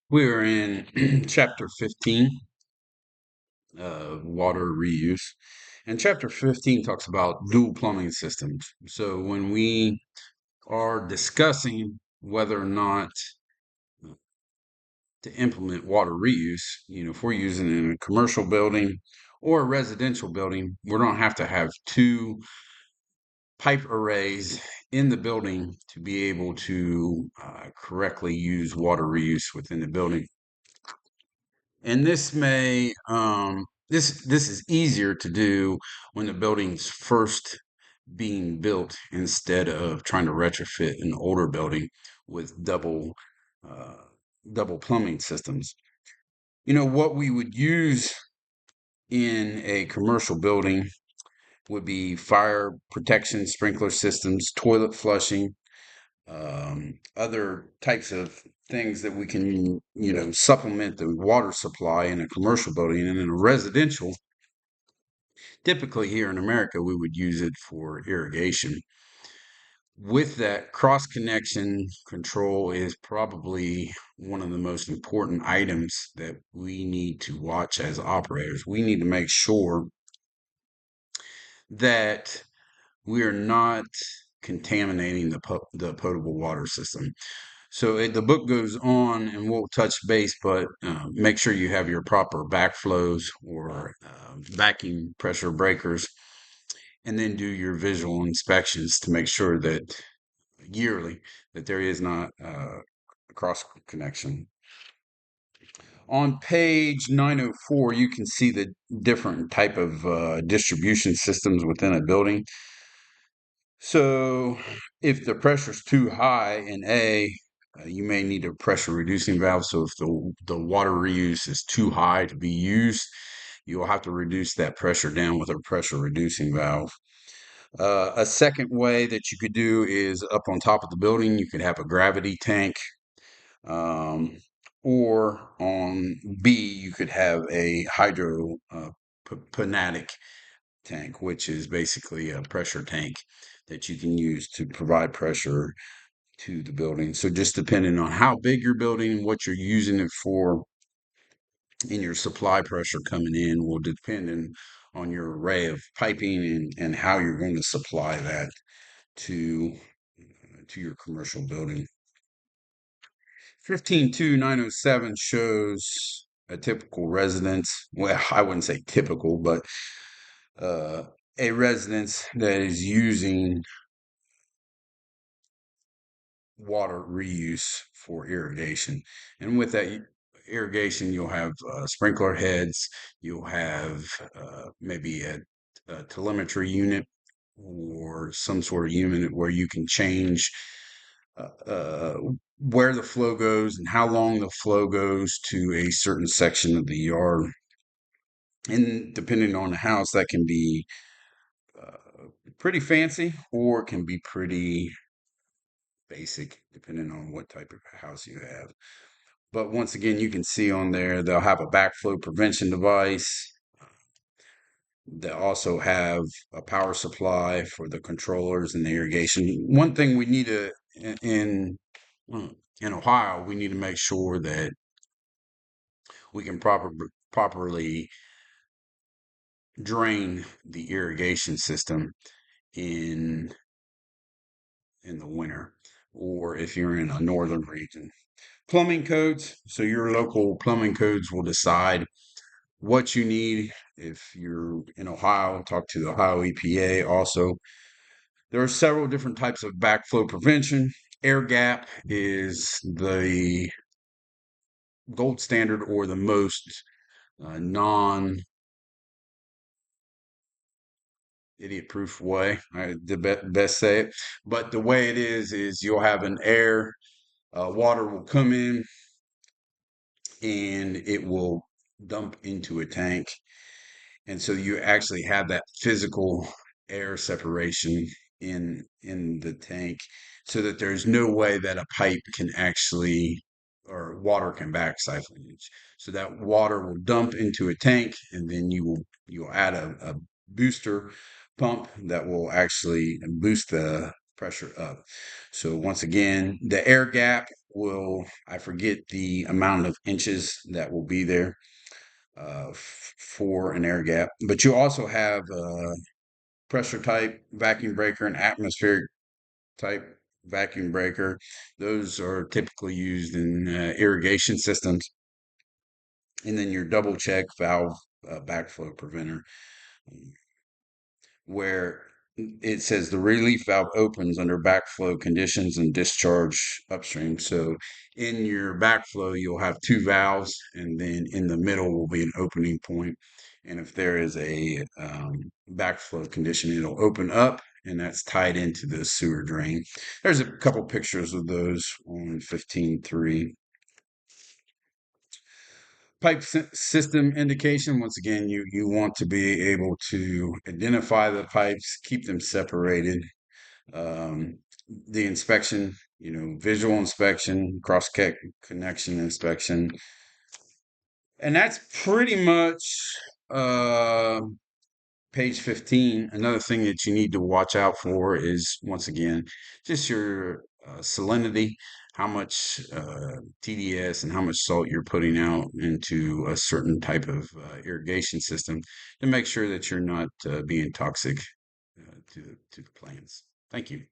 We're in chapter 15, water reuse. And chapter 15 talks about dual plumbing systems. So when we are discussing whether or not to implement water reuse, if we're using it in a commercial building or a residential building, we don't have to have two pipe arrays in the building to be able to correctly use water reuse within the building. And this is easier to do when the building's first being built instead of trying to retrofit an older building with uh, double plumbing systems. What we would use in a commercial building would be fire protection sprinkler systems, toilet flushing, other types of things that we can, supplement the water supply in a commercial building. And in a residential, typically here in America, we would use it for irrigation. With that, cross connection control is probably one of the most important items that we need to watch as operators. We need to make sure that we are not contaminating the potable water system. So the book goes on, and we'll touch base, but make sure you have your proper backflows or vacuum pressure breakers, and then do your visual inspections to make sure that yearly that there is not a cross connection. On page 904, you can see the different type of distribution systems within a building. So if the pressure is too high in A, you may need a pressure reducing valve. So if the water reuse is too high to be used, you'll have to reduce that pressure down with a pressure reducing valve. A second way that you could do is up on top of the building, you could have a gravity tank. Um, or on B, you could have a hydroponic tank, which is basically a pressure tank that you can use to provide pressure to the building. So just depending on how big your building and what you're using it for, and your supply pressure coming in will depend on your array of piping and how you're going to supply that to to your commercial building. 152907 shows a typical residence. Well, I wouldn't say typical, but uh, a residence that is using water reuse for irrigation. And with that irrigation, you'll have sprinkler heads, you'll have maybe a telemetry unit or some sort of unit where you can change where the flow goes and how long the flow goes to a certain section of the yard. And depending on the house, that can be pretty fancy or can be pretty basic, depending on what type of house you have. But once again, you can see on there, they'll have a backflow prevention device. They also have a power supply for the controllers and the irrigation. One thing we need to, in, in Ohio, we need to make sure that we can properly drain the irrigation system in in the winter, or if you're in a northern region. Plumbing codes. So your local plumbing codes will decide what you need. If you're in Ohio, talk to the Ohio EPA. Also, there are several different types of backflow prevention. Air gap is the gold standard or the most non idiot proof way. The best say it. But the way it is you'll have an air, water will come in and it will dump into a tank. And so you actually have that physical air separation in the tank so that there's no way that a pipe can actually or water can back siphon it. So that water will dump into a tank and then you'll add a booster pump that will actually boost the pressure up. So once again, the air gap I forget the amount of inches that will be there for an air gap. But you also have pressure type vacuum breaker and atmospheric type vacuum breaker. Those are typically used in irrigation systems. And then your double check valve backflow preventer, where it says the relief valve opens under backflow conditions and discharge upstream. So in your backflow, you'll have two valves, and then in the middle will be an opening point. And if there is a backflow condition, it'll open up, and that's tied into the sewer drain. There's a couple pictures of those on 15.3. Pipe system indication. Once again, you want to be able to identify the pipes, keep them separated. Um, the inspection, visual inspection, cross connection inspection, and that's pretty much uh, page 15. Another thing that you need to watch out for is, once again, just your salinity, how much TDS and how much salt you're putting out into a certain type of irrigation system to make sure that you're not being toxic to the plants. Thank you.